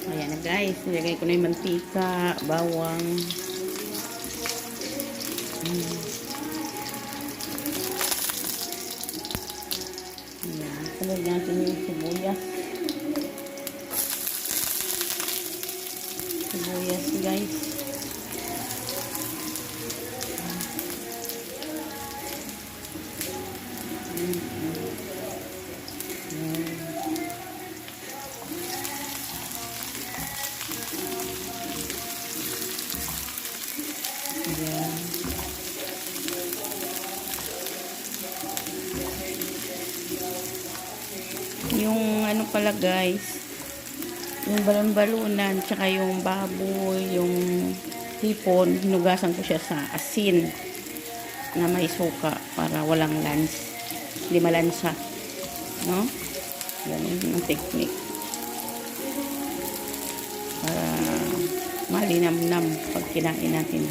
Ayan na guys, nilagay ko na yung mantika, bawang. Ayan, sunod natin yung sibuyas. Sibuyas guys. Ayan. Yung ano pala guys, yung balon-balunan, tsaka yung baboy, yung hipon, hinugasan ko siya sa asin na may suka para walang lans, hindi malansa, no? Ganun ang technique para malinamnam pag kinain natin.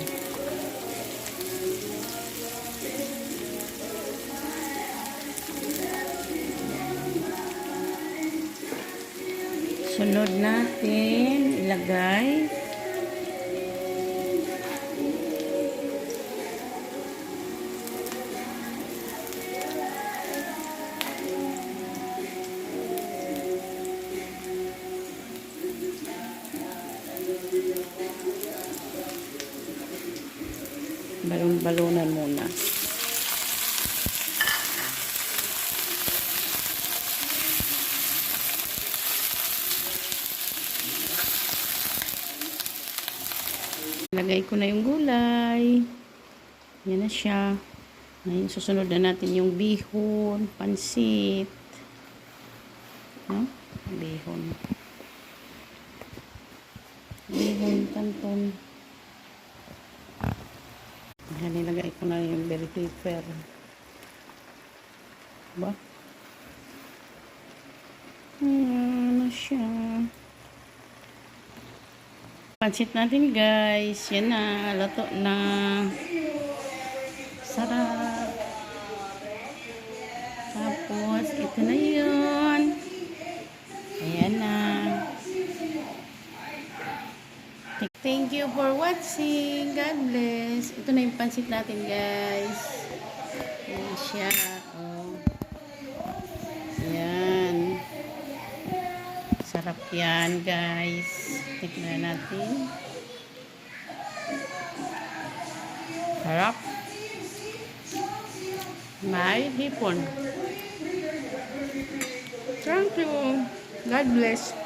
Sunod natin ilagay balon-balunan muna. Lagay ko na yung gulay. Yan na siya. Ngayon, susunod na natin yung bihon, pansit. No? Bihon. Bihon, kanton. Yan, nilagay ko na yung bell pepper. Ba? Yan na siya. Pansit natin guys. Yan na. Lato na. Sarap. Tapos, ito na yun. Ayan na. Thank you for watching. God bless. Ito na yung pansit natin guys. Ayan siya. Oh. Ayan. Sarap yan guys. Tignan natin. Sarap. May hipon. Thank you. God bless.